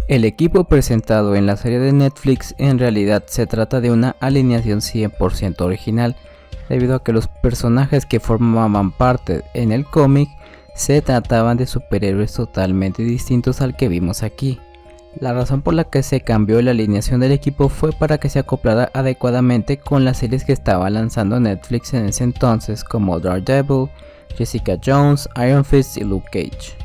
El equipo presentado en la serie de Netflix en realidad se trata de una alineación 100% original, debido a que los personajes que formaban parte en el cómic se trataban de superhéroes totalmente distintos al que vimos aquí. La razón por la que se cambió la alineación del equipo fue para que se acoplara adecuadamente con las series que estaba lanzando Netflix en ese entonces, como Daredevil, Jessica Jones, Iron Fist y Luke Cage.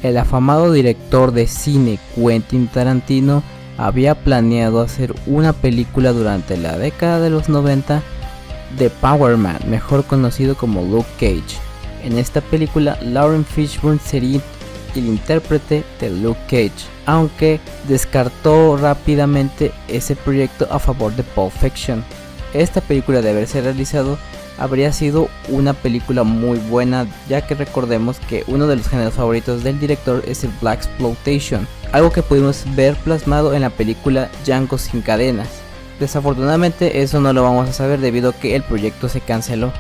El afamado director de cine Quentin Tarantino había planeado hacer una película durante la década de los 90 de Power Man, mejor conocido como Luke Cage. En esta película, Laurence Fishburne sería el intérprete de Luke Cage, aunque descartó rápidamente ese proyecto a favor de Pulp Fiction. Esta película, de haberse realizado, habría sido una película muy buena, ya que recordemos que uno de los géneros favoritos del director es el Blaxploitation, algo que pudimos ver plasmado en la película Django sin cadenas. Desafortunadamente eso no lo vamos a saber debido a que el proyecto se canceló.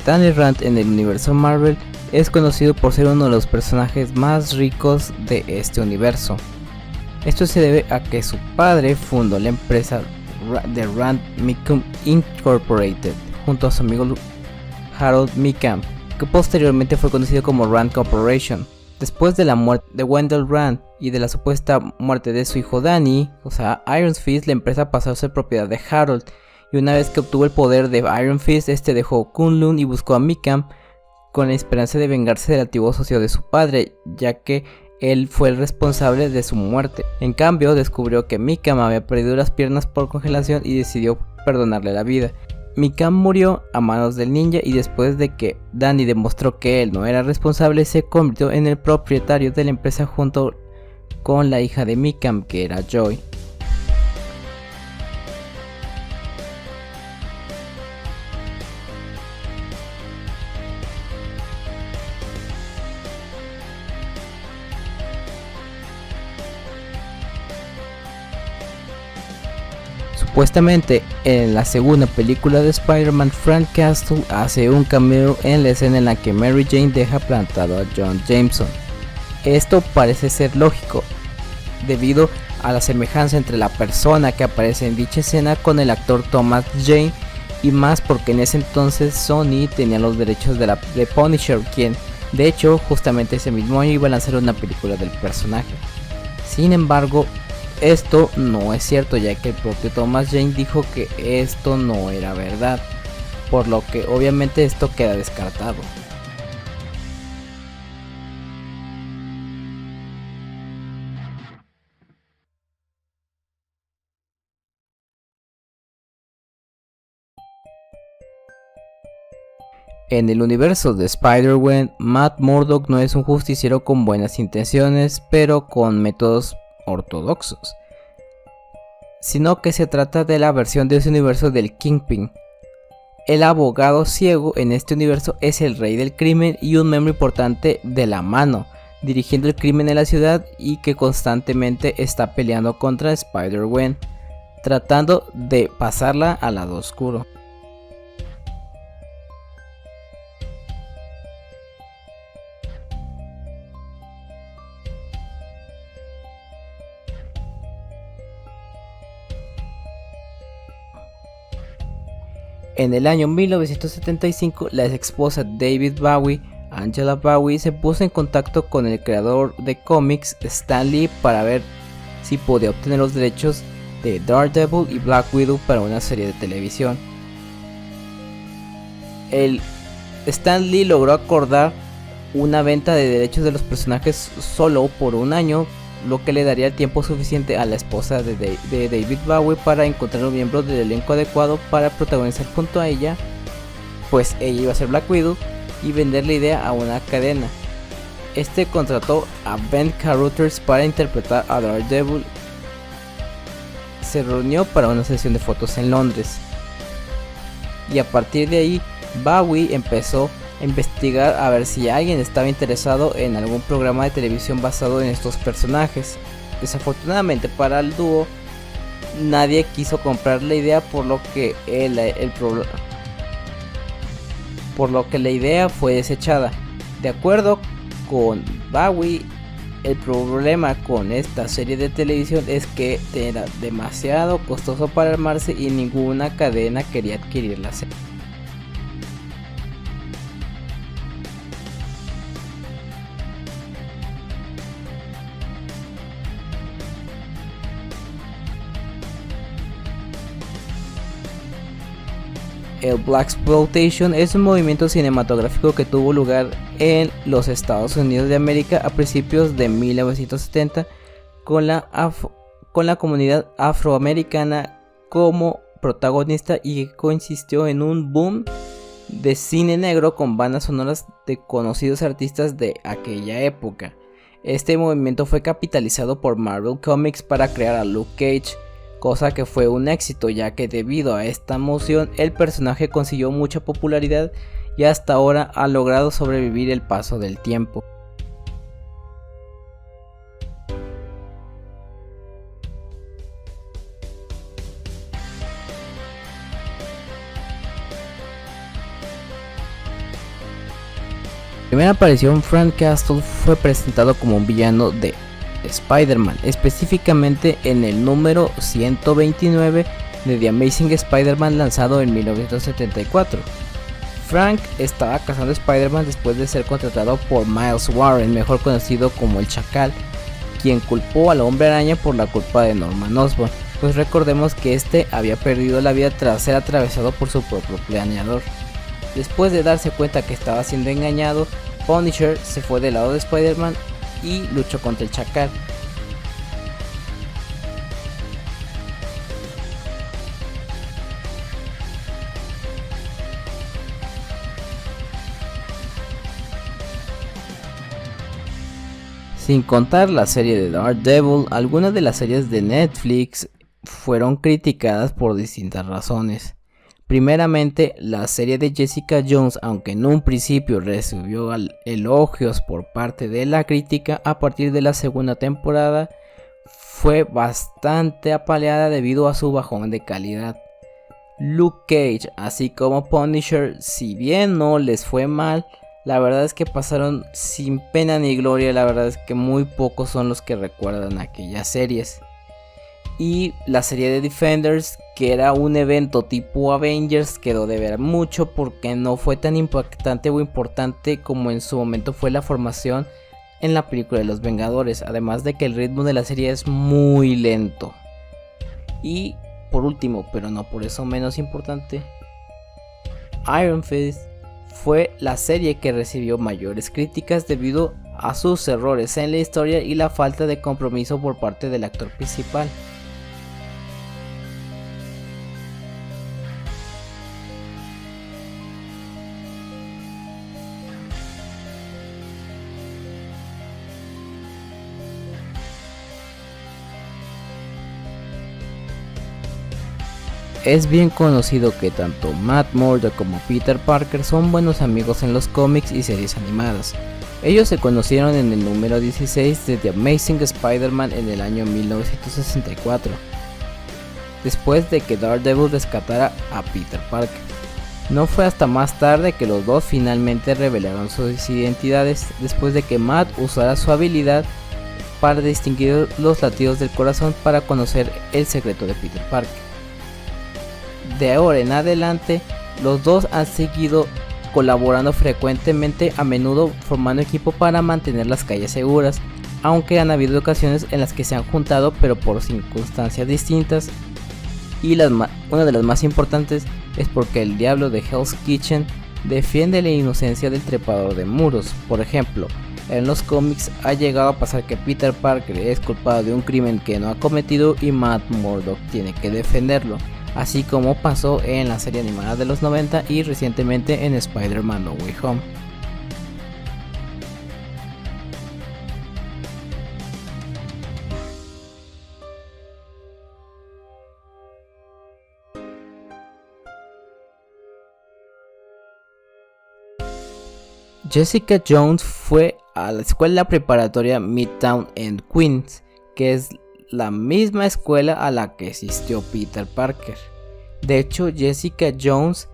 Danny Rand en el universo Marvel es conocido por ser uno de los personajes más ricos de este universo. Esto se debe a que su padre fundó la empresa de Rand Mickham Incorporated junto a su amigo Harold Mickham, que posteriormente fue conocido como Rand Corporation. Después de la muerte de Wendell Rand y de la supuesta muerte de su hijo Danny, o sea Iron Fist, la empresa pasó a ser propiedad de Harold. Y una vez que obtuvo el poder de Iron Fist, este dejó Kunlun y buscó a Mickham con la esperanza de vengarse del antiguo socio de su padre, ya que él fue el responsable de su muerte. En cambio, descubrió que Mickham había perdido las piernas por congelación y decidió perdonarle la vida. Mickham murió a manos del ninja y después de que Danny demostró que él no era responsable, se convirtió en el propietario de la empresa junto con la hija de Mickham, que era Joy. Supuestamente en la segunda película de Spider-Man, Frank Castle hace un cameo en la escena en la que Mary Jane deja plantado a John Jameson. Esto parece ser lógico, debido a la semejanza entre la persona que aparece en dicha escena con el actor Thomas Jane, y más porque en ese entonces Sony tenía los derechos de Punisher, quien de hecho justamente ese mismo año iba a lanzar una película del personaje. Sin embargo, esto no es cierto, ya que el propio Thomas Jane dijo que esto no era verdad, por lo que obviamente esto queda descartado. En el universo de Spider-Man, Matt Murdock no es un justiciero con buenas intenciones, pero con métodos ortodoxos, sino que se trata de la versión de ese universo del Kingpin. El abogado ciego en este universo es el rey del crimen y un miembro importante de la mano, dirigiendo el crimen en la ciudad y que constantemente está peleando contra Spider-Gwen, tratando de pasarla al lado oscuro. En el año 1975, la ex esposa de David Bowie, Angela Bowie, se puso en contacto con el creador de cómics Stan Lee para ver si podía obtener los derechos de Daredevil y Black Widow para una serie de televisión. El Stan Lee logró acordar una venta de derechos de los personajes solo por un año, lo que le daría el tiempo suficiente a la esposa de David Bowie para encontrar un miembro del elenco adecuado para protagonizar junto a ella, pues ella iba a ser Black Widow, y vender la idea a una cadena. Este contrató a Ben Carothers para interpretar a Daredevil. Se reunió para una sesión de fotos en Londres, y a partir de ahí Bowie empezó a investigar a ver si alguien estaba interesado en algún programa de televisión basado en estos personajes. Desafortunadamente para el dúo, nadie quiso comprar la idea, por lo que la idea fue desechada. De acuerdo con Bowie, el problema con esta serie de televisión es que era demasiado costoso para armarse y ninguna cadena quería adquirir la serie. El Blaxploitation es un movimiento cinematográfico que tuvo lugar en los Estados Unidos de América a principios de 1970 con la comunidad afroamericana como protagonista, y que consistió en un boom de cine negro con bandas sonoras de conocidos artistas de aquella época. Este movimiento fue capitalizado por Marvel Comics para crear a Luke Cage, cosa que fue un éxito, ya que debido a esta moción el personaje consiguió mucha popularidad y hasta ahora ha logrado sobrevivir el paso del tiempo. La primera aparición, Frank Castle fue presentado como un villano de Spider-Man, específicamente en el número 129 de The Amazing Spider-Man, lanzado en 1974. Frank estaba cazando a Spider-Man después de ser contratado por Miles Warren, mejor conocido como el Chacal, quien culpó al Hombre Araña por la culpa de Norman Osborn, pues recordemos que este había perdido la vida tras ser atravesado por su propio planeador. Después de darse cuenta que estaba siendo engañado, Punisher se fue del lado de Spider-Man y luchó contra el Chacal. Sin contar la serie de Daredevil, algunas de las series de Netflix fueron criticadas por distintas razones. Primeramente, la serie de Jessica Jones, aunque en un principio recibió elogios por parte de la crítica, a partir de la segunda temporada fue bastante apaleada debido a su bajón de calidad. Luke Cage, así como Punisher, si bien no les fue mal, la verdad es que pasaron sin pena ni gloria. La verdad es que muy pocos son los que recuerdan aquellas series. Y la serie de Defenders, que era un evento tipo Avengers, quedó de ver mucho porque no fue tan impactante o importante como en su momento fue la formación en la película de los Vengadores, además de que el ritmo de la serie es muy lento. Y por último, pero no por eso menos importante, Iron Fist fue la serie que recibió mayores críticas debido a sus errores en la historia y la falta de compromiso por parte del actor principal. Es bien conocido que tanto Matt Murdock como Peter Parker son buenos amigos en los cómics y series animadas. Ellos se conocieron en el número 16 de The Amazing Spider-Man en el año 1964, después de que Daredevil rescatara a Peter Parker. No fue hasta más tarde que los dos finalmente revelaron sus identidades, después de que Matt usara su habilidad para distinguir los latidos del corazón para conocer el secreto de Peter Parker. De ahora en adelante, los dos han seguido colaborando frecuentemente, a menudo formando equipo para mantener las calles seguras, aunque han habido ocasiones en las que se han juntado pero por circunstancias distintas, y una de las más importantes es porque el diablo de Hell's Kitchen defiende la inocencia del trepador de muros. Por ejemplo, En los cómics ha llegado a pasar que Peter Parker es culpado de un crimen que no ha cometido y Matt Murdock tiene que defenderlo, así como pasó en la serie animada de los 90 y recientemente en Spider-Man No Way Home. Jessica Jones fue a la escuela preparatoria Midtown en Queens, que es la misma escuela a la que asistió Peter Parker. De hecho, Jessica Jones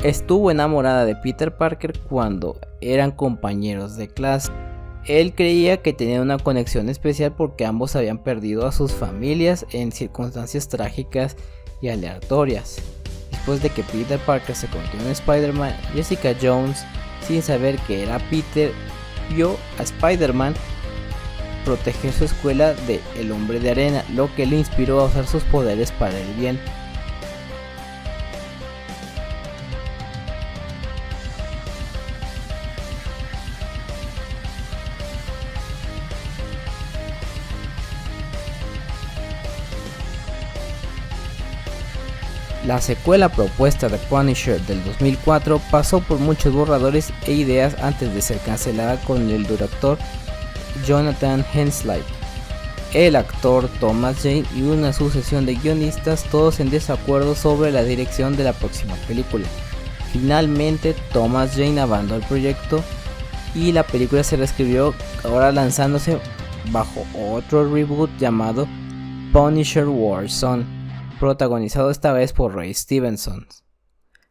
estuvo enamorada de Peter Parker cuando eran compañeros de clase. Él creía que tenían una conexión especial porque ambos habían perdido a sus familias en circunstancias trágicas y aleatorias. Después de que Peter Parker se convirtió en Spider-Man, Jessica Jones, sin saber que era Peter, vio a Spider-Man proteger su escuela de El Hombre de Arena, lo que le inspiró a usar sus poderes para el bien. La secuela propuesta de Punisher del 2004 pasó por muchos borradores e ideas antes de ser cancelada con el director Jonathan Hensleigh, el actor Thomas Jane y una sucesión de guionistas, todos en desacuerdo sobre la dirección de la próxima película. Finalmente Thomas Jane abandonó el proyecto y la película se reescribió, ahora lanzándose bajo otro reboot llamado Punisher Warzone, protagonizado esta vez por Ray Stevenson.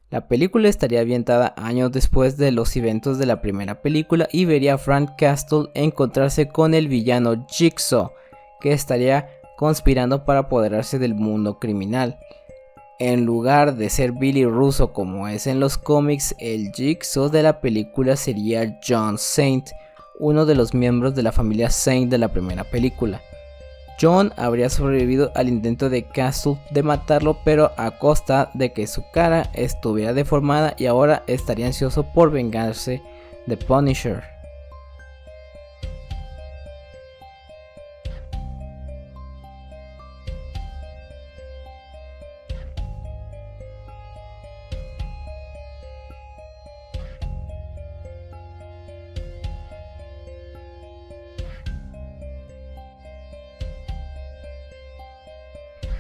La película estaría ambientada años después de los eventos de la primera película y vería a Frank Castle encontrarse con el villano Jigsaw, que estaría conspirando para apoderarse del mundo criminal. En lugar de ser Billy Russo como es en los cómics, el Jigsaw de la película sería John Saint, uno de los miembros de la familia Saint de la primera película. John habría sobrevivido al intento de Castle de matarlo, pero a costa de que su cara estuviera deformada, y ahora estaría ansioso por vengarse de Punisher.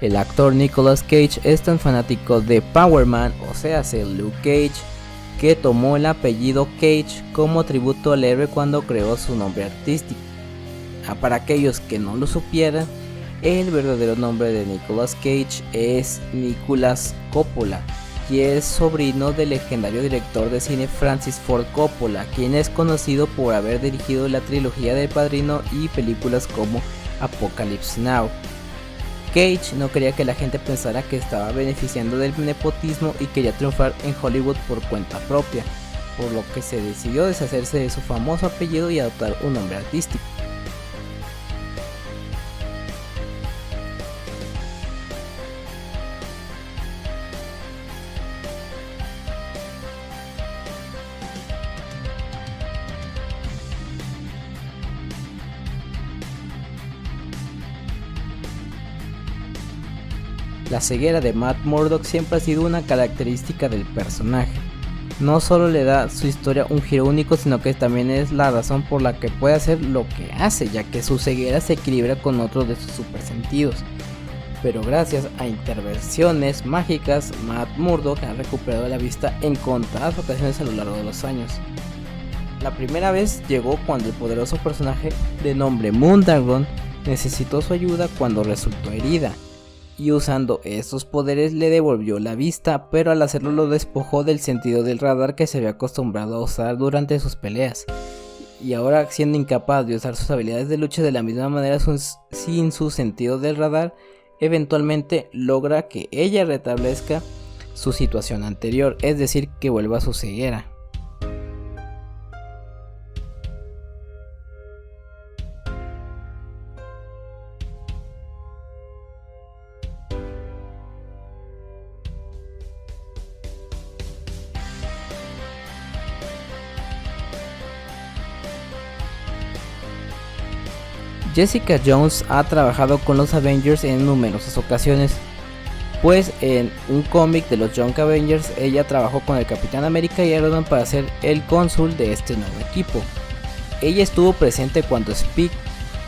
El actor Nicolas Cage es tan fanático de Power Man, o sea, Luke Cage, que tomó el apellido Cage como tributo al héroe cuando creó su nombre artístico. Para aquellos que no lo supieran, el verdadero nombre de Nicolas Cage es Nicolas Coppola, y es sobrino del legendario director de cine Francis Ford Coppola, quien es conocido por haber dirigido la trilogía del Padrino y películas como Apocalypse Now. Cage no quería que la gente pensara que estaba beneficiando del nepotismo y quería triunfar en Hollywood por cuenta propia, por lo que se decidió deshacerse de su famoso apellido y adoptar un nombre artístico. La ceguera de Matt Murdock siempre ha sido una característica del personaje. No solo le da su historia un giro único, sino que también es la razón por la que puede hacer lo que hace, ya que su ceguera se equilibra con otros de sus supersentidos. Pero gracias a intervenciones mágicas, Matt Murdock ha recuperado la vista en contadas ocasiones a lo largo de los años. La primera vez llegó cuando el poderoso personaje de nombre Moondragon necesitó su ayuda cuando resultó herida, y usando estos poderes le devolvió la vista, pero al hacerlo lo despojó del sentido del radar que se había acostumbrado a usar durante sus peleas, y ahora siendo incapaz de usar sus habilidades de lucha de la misma manera sin su sentido del radar, eventualmente logra que ella restablezca su situación anterior, es decir, que vuelva a su ceguera. Jessica Jones ha trabajado con los Avengers en numerosas ocasiones, pues en un cómic de los Young Avengers ella trabajó con el Capitán América y Iron Man para ser el cónsul de este nuevo equipo. Ella estuvo presente cuando Speak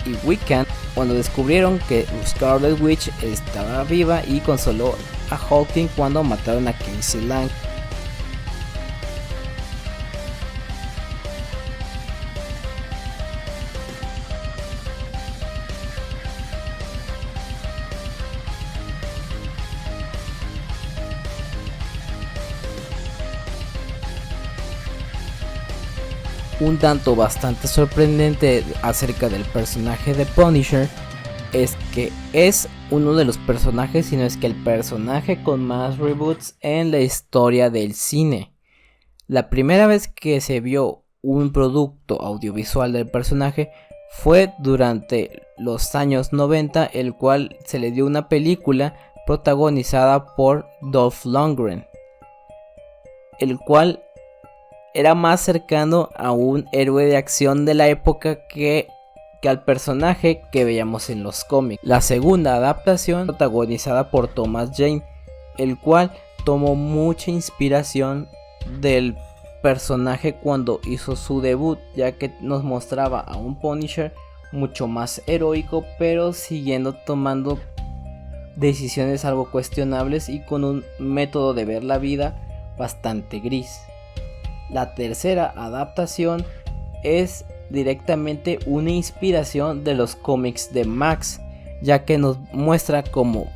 y Wiccan cuando descubrieron que Scarlet Witch estaba viva y consoló a Hawking cuando mataron a Casey Lang. Un dato bastante sorprendente acerca del personaje de Punisher es que es uno de los personajes, si no es que el personaje con más reboots en la historia del cine. La primera vez que se vio un producto audiovisual del personaje fue durante los años 90, el cual se le dio una película protagonizada por Dolph Lundgren, el cual era más cercano a un héroe de acción de la época que al personaje que veíamos en los cómics. La segunda adaptación protagonizada por Thomas Jane, el cual tomó mucha inspiración del personaje cuando hizo su debut, ya que nos mostraba a un Punisher mucho más heroico, pero siguiendo tomando decisiones algo cuestionables y con un método de ver la vida bastante gris. La tercera adaptación es directamente una inspiración de los cómics de Max, ya que nos muestra como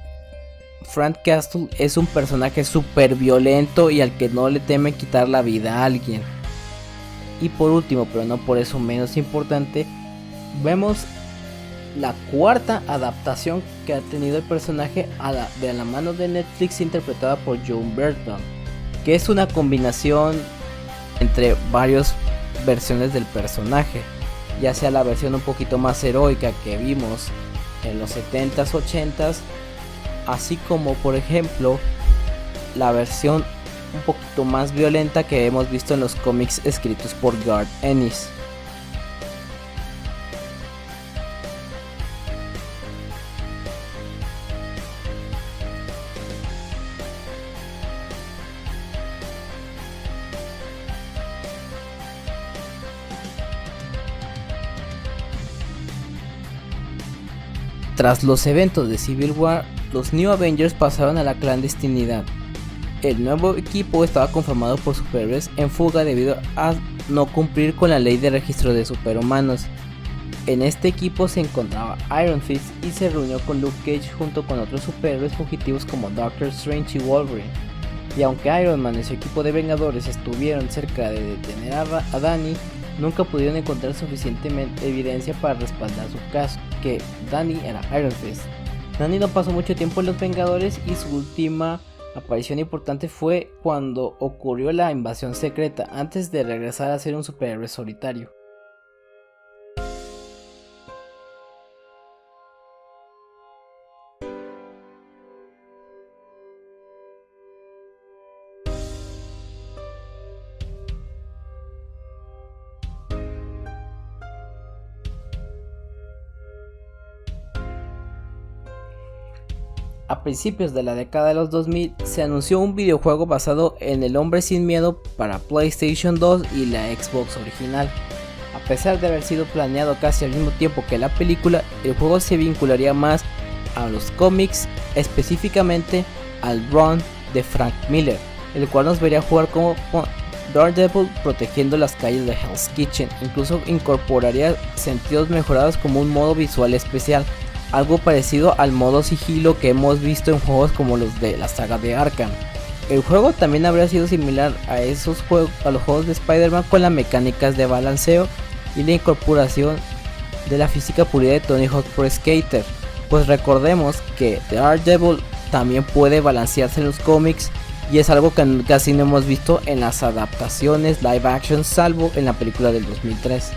Frank Castle es un personaje súper violento y al que no le teme quitar la vida a alguien. Y por último, pero no por eso menos importante, vemos la cuarta adaptación que ha tenido el personaje de la mano de Netflix, interpretada por Jon Bernthal, que es una combinación entre varias versiones del personaje, ya sea la versión un poquito más heroica que vimos en los 70s, 80s, así como por ejemplo la versión un poquito más violenta que hemos visto en los cómics escritos por Garth Ennis. Tras los eventos de Civil War, los New Avengers pasaron a la clandestinidad. El nuevo equipo estaba conformado por superhéroes en fuga debido a no cumplir con la ley de registro de superhumanos. En este equipo se encontraba Iron Fist y se reunió con Luke Cage junto con otros superhéroes fugitivos como Doctor Strange y Wolverine. Y aunque Iron Man y su equipo de Vengadores estuvieron cerca de detener a Danny, nunca pudieron encontrar suficientemente evidencia para respaldar su caso, que Danny era Iron Fist. Danny no pasó mucho tiempo en los Vengadores y su última aparición importante fue cuando ocurrió la invasión secreta, antes de regresar a ser un superhéroe solitario. A principios de la década de los 2000 se anunció un videojuego basado en El Hombre Sin Miedo para PlayStation 2 y la Xbox original. A pesar de haber sido planeado casi al mismo tiempo que la película, el juego se vincularía más a los cómics, específicamente al run de Frank Miller, el cual nos vería jugar como Daredevil protegiendo las calles de Hell's Kitchen. Incluso incorporaría sentidos mejorados como un modo visual especial, algo parecido al modo sigilo que hemos visto en juegos como los de la saga de Arkham. El juego también habría sido similar a los juegos de Spider-Man, con las mecánicas de balanceo y la incorporación de la física pulida de Tony Hawk Pro Skater, pues recordemos que Daredevil también puede balancearse en los cómics y es algo que casi no hemos visto en las adaptaciones live action, salvo en la película del 2003,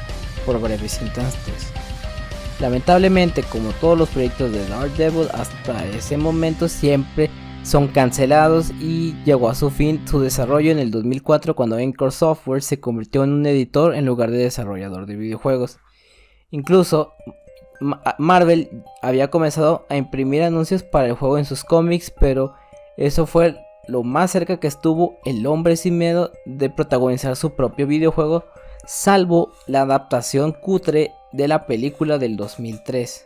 por breves instantes. Lamentablemente, como todos los proyectos de Daredevil hasta ese momento, siempre son cancelados y llegó a su fin su desarrollo en el 2004, cuando Anchor Software se convirtió en un editor en lugar de desarrollador de videojuegos. Incluso Marvel había comenzado a imprimir anuncios para el juego en sus cómics, pero eso fue lo más cerca que estuvo el hombre sin miedo de protagonizar su propio videojuego, salvo la adaptación cutre de la película del 2003.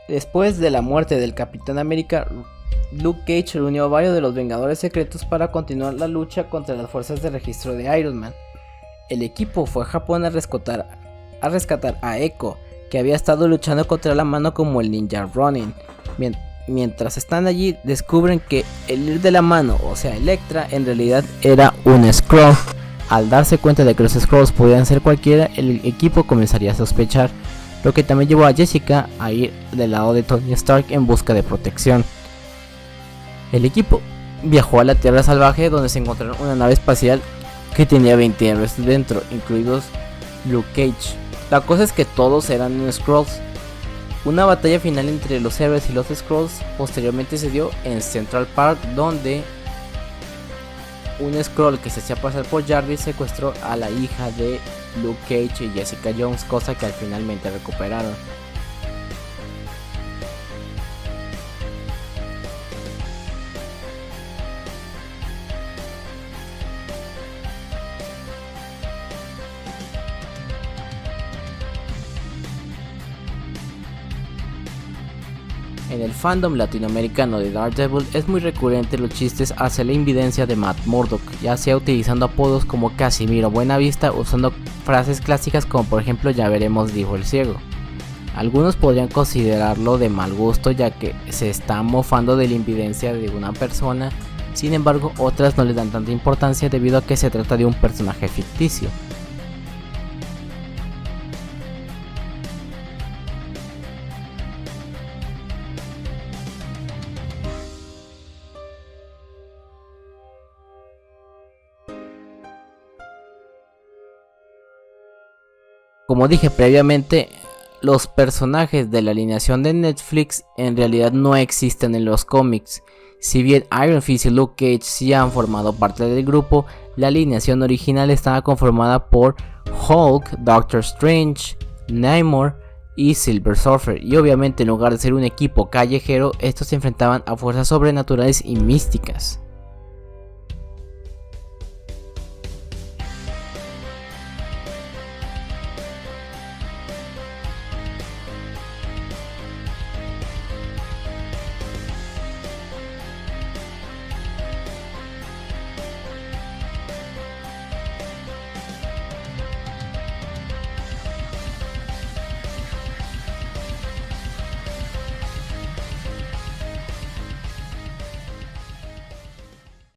Después de la muerte del Capitán América, Luke Cage reunió a varios de los Vengadores Secretos para continuar la lucha contra las fuerzas de registro de Iron Man. El equipo fue a Japón a rescatar a Echo, que había estado luchando contra la mano como el Ninja Ronin. Mientras están allí, descubren que el ir de la mano, o sea Elektra, en realidad era un Skrull. Al darse cuenta de que los Skrulls podían ser cualquiera, el equipo comenzaría a sospechar, lo que también llevó a Jessica a ir del lado de Tony Stark en busca de protección. El equipo viajó a la Tierra Salvaje, donde se encontraron una nave espacial que tenía 20 héroes dentro, incluidos Luke Cage. La cosa es que todos eran Skrulls. Una batalla final entre los héroes y los Skrulls posteriormente se dio en Central Park, donde un Skrull que se hacía pasar por Jarvis secuestró a la hija de Luke Cage y Jessica Jones, cosa que finalmente recuperaron. En el fandom latinoamericano de Daredevil es muy recurrente los chistes hacia la invidencia de Matt Murdock, ya sea utilizando apodos como Casimiro Buenavista, usando frases clásicas como por ejemplo "ya veremos", dijo el ciego. Algunos podrían considerarlo de mal gusto, ya que se está mofando de la invidencia de una persona, sin embargo otras no le dan tanta importancia debido a que se trata de un personaje ficticio. Como dije previamente, los personajes de la alineación de Netflix en realidad no existen en los cómics. Si bien Iron Fist y Luke Cage sí han formado parte del grupo, la alineación original estaba conformada por Hulk, Doctor Strange, Namor y Silver Surfer, y obviamente en lugar de ser un equipo callejero, estos se enfrentaban a fuerzas sobrenaturales y místicas.